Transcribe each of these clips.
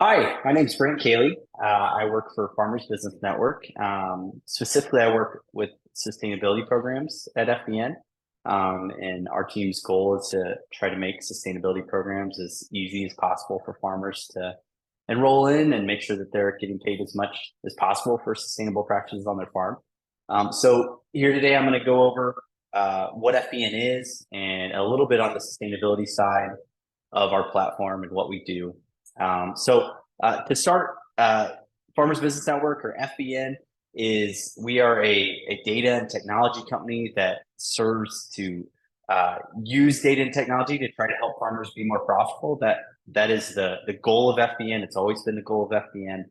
Hi, my name's Brant Caley. I work for Farmers Business Network. Specifically, I work with sustainability programs at FBN. And our team's goal is to try to make sustainability programs as easy as possible for farmers to enroll in and make sure that they're getting paid as much as possible for sustainable practices on their farm. So here today, I'm going to go over what FBN is and a little bit on the sustainability side of our platform and what we do. To start, Farmers Business Network, or FBN, we are a data and technology company that serves to use data and technology to try to help farmers be more profitable. That is the goal of FBN. It's always been the goal of FBN,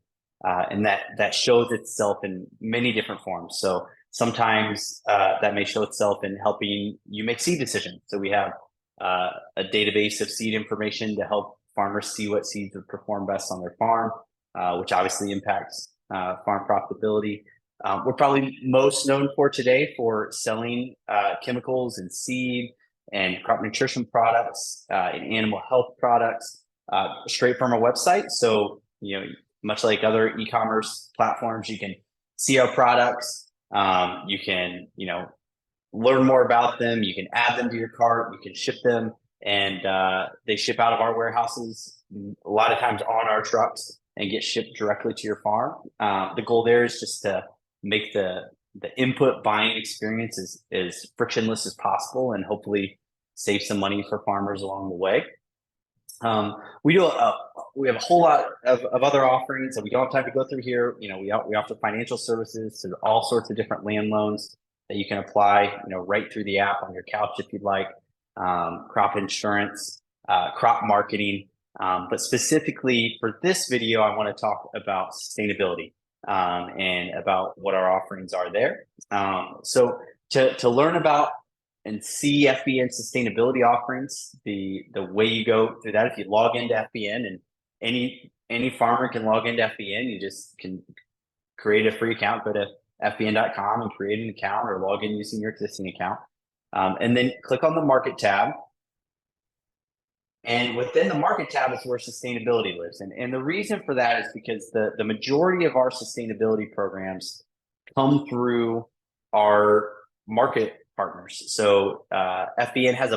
and that shows itself in many different forms. So sometimes that may show itself in helping you make seed decisions. So we have a database of seed information to help farmers see what seeds would perform best on their farm, which obviously impacts farm profitability. We're probably most known for today for selling chemicals and seed and crop nutrition products and animal health products straight from our website. So, much like other e-commerce platforms, you can see our products. You can, learn more about them. You can add them to your cart. You can ship them, and they ship out of our warehouses a lot of times on our trucks and get shipped directly to your farm. The goal there is just to make the input buying experience as frictionless as possible and hopefully save some money for farmers along the way. We have a whole lot of other offerings that we don't have time to go through here. We offer financial services to all sorts of different land loans that you can apply, right through the app on your couch if you'd like. Crop insurance, crop marketing. But specifically for this video, I want to talk about sustainability and about what our offerings are there. So to learn about and see FBN sustainability offerings, the way you go through that, if you log into FBN, and any farmer can log into FBN, you just can create a free account, go to FBN.com and create an account or log in using your existing account. And then click on the market tab. And within the market tab is where sustainability lives. And the reason for that is because the majority of our sustainability programs come through our market partners. So FBN has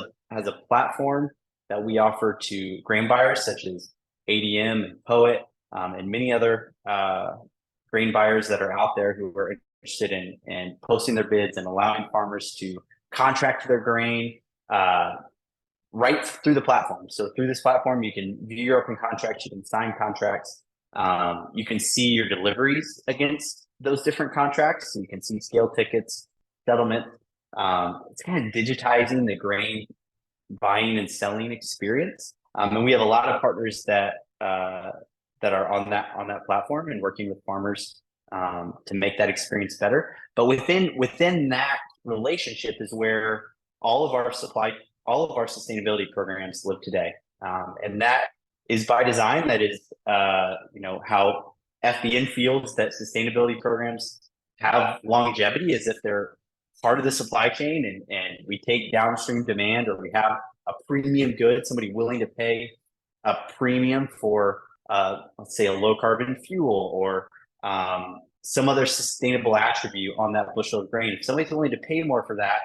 a platform that we offer to grain buyers such as ADM and Poet and many other grain buyers that are out there who are interested in posting their bids and allowing farmers to contract their grain right through the platform. So through this platform, you can view your open contracts, you can sign contracts, you can see your deliveries against those different contracts. So you can see scale tickets, settlement. It's kind of digitizing the grain buying and selling experience. And we have a lot of partners that are on that platform and working with farmers to make that experience better. But within that relationship is where all of our sustainability programs live today. And that is by design. That is, how FBN feels that sustainability programs have longevity, as if they're part of the supply chain and we take downstream demand, or we have a premium good, somebody willing to pay a premium for, let's say, a low carbon fuel or some other sustainable attribute on that bushel of grain. If somebody's willing to pay more for that,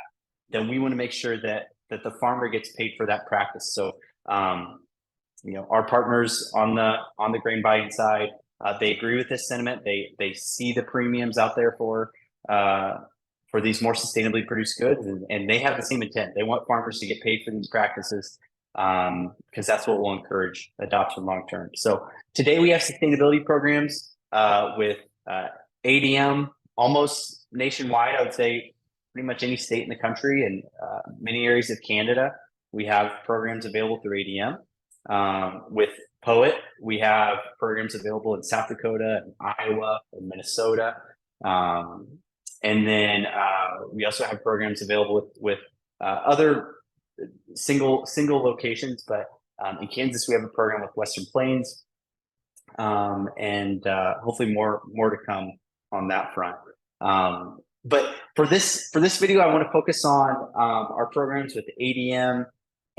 then we want to make sure that the farmer gets paid for that practice. So, our partners on the grain buying side, they agree with this sentiment. They see the premiums out there for these more sustainably produced goods, and they have the same intent. They want farmers to get paid for these practices because that's what will encourage adoption long term. So today we have sustainability programs with ADM almost nationwide. I would say pretty much any state in the country and many areas of Canada, we have programs available through ADM. With Poet, we have programs available in South Dakota and Iowa and Minnesota. And then we also have programs available with other single locations. But in Kansas, we have a program with Western Plains, and hopefully more to come on that front. But for this video, I want to focus on our programs with ADM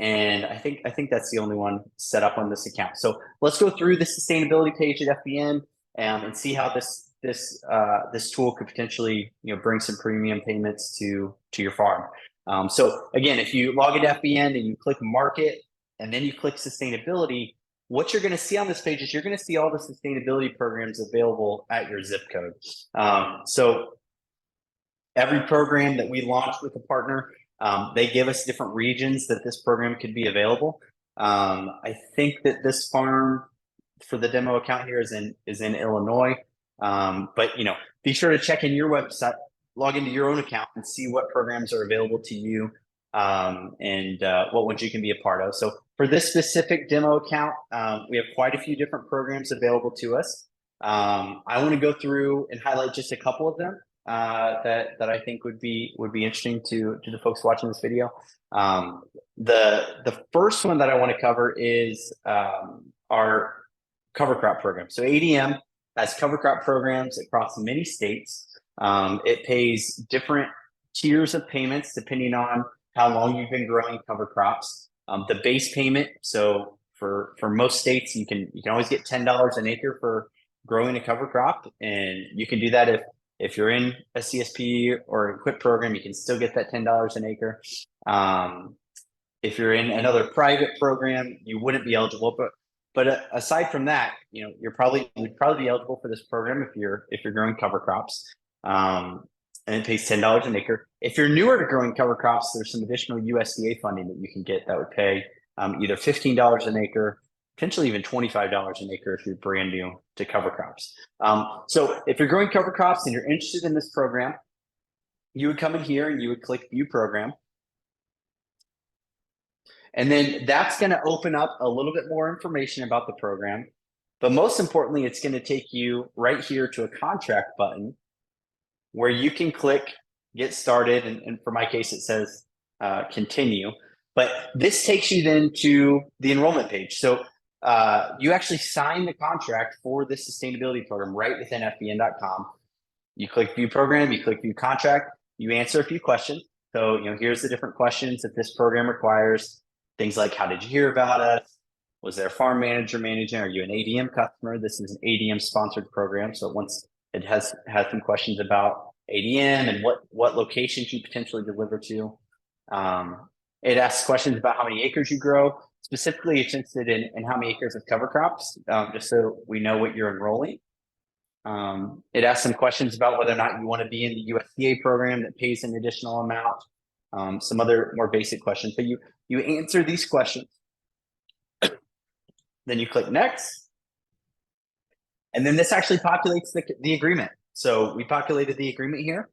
And I think that's the only one set up on this account. So let's go through the sustainability page at FBN and see how this tool could potentially bring some premium payments to your farm. So again, if you log into FBN and you click market and then you click sustainability, what you're going to see on this page is you're going to see all the sustainability programs available at your zip code. So every program that we launch with a partner, they give us different regions that this program could be available. I think that this farm for the demo account here is in Illinois. But be sure to check in your website, log into your own account and see what programs are available to you and what ones you can be a part of. So for this specific demo account, we have quite a few different programs available to us. I want to go through and highlight just a couple of them that I think would be interesting to the folks watching this video. The first one that I want to cover is our cover crop program. So ADM has cover crop programs across many states. It pays different tiers of payments depending on how long you've been growing cover crops. The base payment, so for most states, you can always get $10 an acre for growing a cover crop, and you can do that if you're in a CSP or a equip program, you can still get that $10 an acre. If you're in another private program, you wouldn't be eligible. But aside from that, you'd probably be eligible for this program if you're growing cover crops. And it pays $10 an acre. If you're newer to growing cover crops, there's some additional USDA funding that you can get that would pay either $15 an acre, potentially even $25 an acre if you're brand new to cover crops. So if you're growing cover crops and you're interested in this program, you would come in here and you would click View Program. And then that's going to open up a little bit more information about the program. But most importantly, it's going to take you right here to a contract button where you can click Get Started. And for my case, it says Continue. But this takes you then to the enrollment page. So you actually sign the contract for this sustainability program right within FBN.com. You click View Program, you click View Contract, you answer a few questions. So, here's the different questions that this program requires. Things like, how did you hear about us? Was there a farm manager managing? Are you an ADM customer? This is an ADM sponsored program. So it has some questions about ADM and what locations you potentially deliver to. It asks questions about how many acres you grow. Specifically, it's interested in how many acres of cover crops, just so we know what you're enrolling. It asks some questions about whether or not you want to be in the USDA program that pays an additional amount. Some other more basic questions, but you answer these questions. Then you click Next. And then this actually populates the agreement. So we populated the agreement here.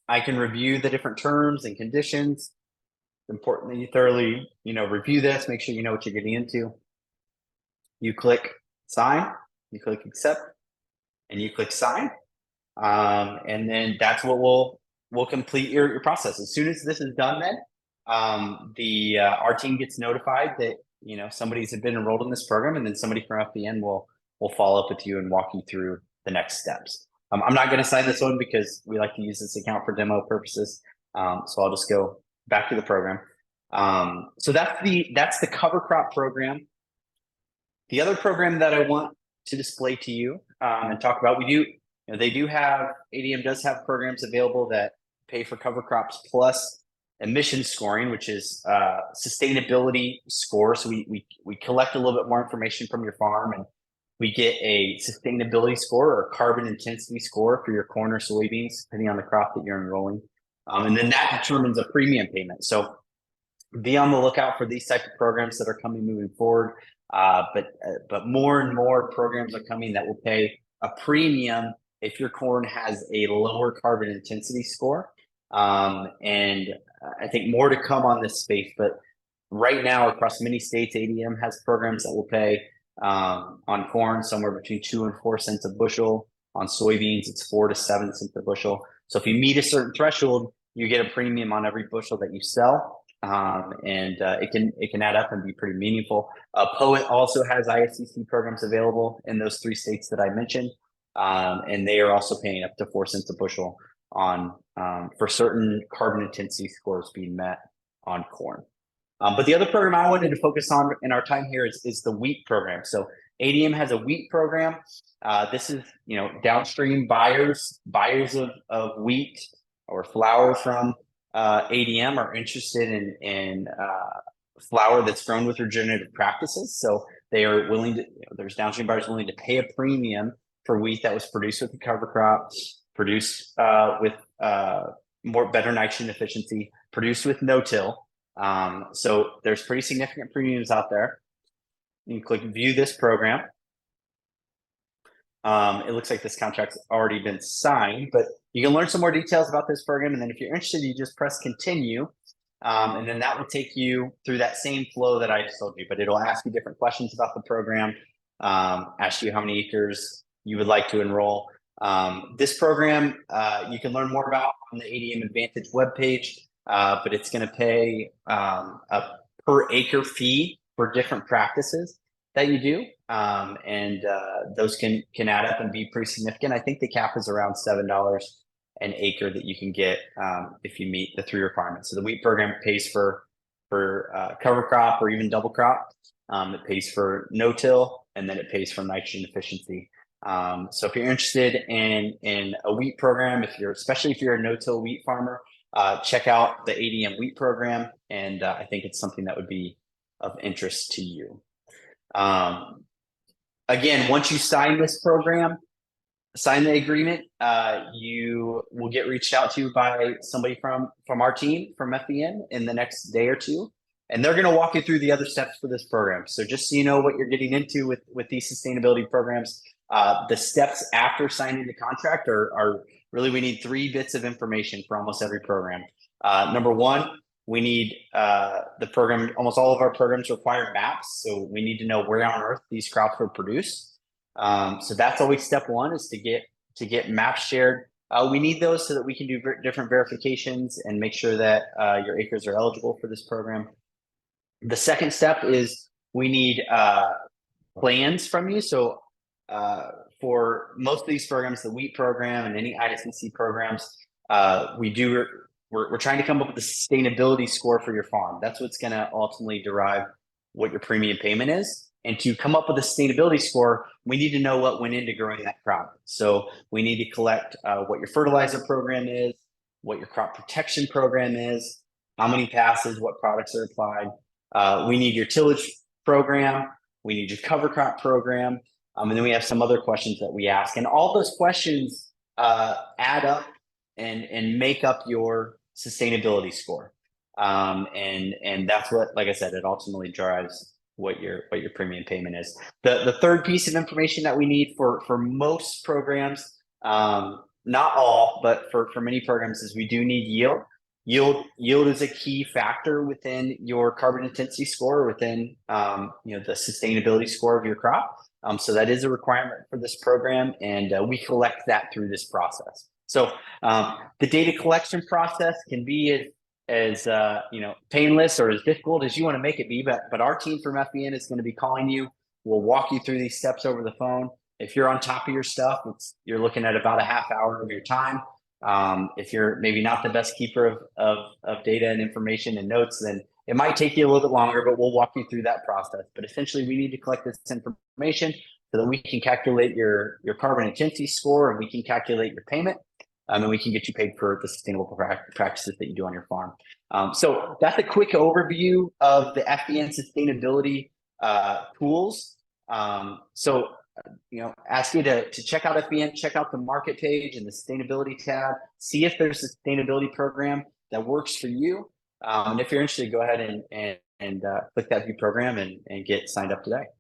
I can review the different terms and conditions. It's important that you thoroughly, review this, make sure you know what you're getting into. You click Sign, you click Accept, and you click Sign. And then that's what will complete your process. As soon as this is done, then our team gets notified that somebody's been enrolled in this program, and then somebody from FBN will follow up with you and walk you through the next steps. I'm not going to sign this one because we like to use this account for demo purposes. So I'll just go back to the program. So that's the cover crop program. The other program that I want to display to you and talk about, ADM does have programs available that pay for cover crops plus emission scoring, which is sustainability score. So we collect a little bit more information from your farm, and we get a sustainability score or carbon intensity score for your corn or soybeans, depending on the crop that you're enrolling. And then that determines a premium payment. So be on the lookout for these types of programs that are coming moving forward. But more and more programs are coming that will pay a premium if your corn has a lower carbon intensity score. And I think more to come on this space, but right now across many states, ADM has programs that will pay on corn somewhere between 2 and 4 cents a bushel. On soybeans, it's 4 to 7 cents a bushel. So if you meet a certain threshold, you get a premium on every bushel that you sell. And it can add up and be pretty meaningful. POET also has ISCC programs available in those 3 states that I mentioned. And they are also paying up to 4 cents a bushel on for certain carbon intensity scores being met on corn. But the other program I wanted to focus on in our time here is the wheat program. So ADM has a wheat program. This is, downstream buyers of wheat or flour from ADM are interested in flour that's grown with regenerative practices. So they are willing to, there's downstream buyers willing to pay a premium for wheat that was produced with the cover crop, produced with better nitrogen efficiency, produced with no-till. So there's pretty significant premiums out there. You can click view this program. It looks like this contract's already been signed, but you can learn some more details about this program. And then if you're interested, you just press continue. And then that will take you through that same flow that I just told you, but it'll ask you different questions about the program, ask you how many acres you would like to enroll. This program, you can learn more about on the ADM Advantage webpage, but it's going to pay a per acre fee for different practices that you do. And those can add up and be pretty significant. I think the cap is around $7 an acre that you can get if you meet the 3 requirements. So the wheat program pays for cover crop or even double crop. It pays for no-till, and then it pays for nitrogen efficiency. So if you're interested in a wheat program, especially if you're a no-till wheat farmer, check out the ADM wheat program, and I think it's something that would be of interest to you. Again, once you sign this program, sign the agreement, you will get reached out to by somebody from our team from FBN in the next day or two, and they're going to walk you through the other steps for this program. So just so you know what you're getting into with these sustainability programs, the steps after signing the contract are really, we need 3 bits of information for almost every program. Number 1, we need the program. Almost all of our programs require maps, so we need to know where on earth these crops were produced. So that's always step 1, is to get maps shared. We need those so that we can do different verifications and make sure that your acres are eligible for this program. The second step is we need plans from you. So for most of these programs, the wheat program and any ISCC programs, we're trying to come up with a sustainability score for your farm. That's what's going to ultimately derive what your premium payment is. And to come up with a sustainability score, we need to know what went into growing that crop. So we need to collect what your fertilizer program is, what your crop protection program is, how many passes, what products are applied. We need your tillage program. We need your cover crop program. And then we have some other questions that we ask. And all those questions add up and make up your sustainability score. And that's what, like I said, it ultimately drives what your premium payment is. The third piece of information that we need for most programs, not all, but for many programs, is we do need yield. Yield is a key factor within your carbon intensity score, within the sustainability score of your crop. So that is a requirement for this program, and we collect that through this process. So the data collection process can be as painless or as difficult as you want to make it be, but our team from FBN is going to be calling you. We'll walk you through these steps over the phone. If you're on top of your stuff, you're looking at about a half hour of your time. If you're maybe not the best keeper of data and information and notes, then it might take you a little bit longer, but we'll walk you through that process. But essentially, we need to collect this information so that we can calculate your carbon intensity score, and we can calculate your payment, and we can get you paid for the sustainable practices that you do on your farm. So that's a quick overview of the FBN sustainability tools. Ask you to check out FBN, check out the market page and the sustainability tab, see if there's a sustainability program that works for you. And if you're interested, go ahead and click that view program and get signed up today.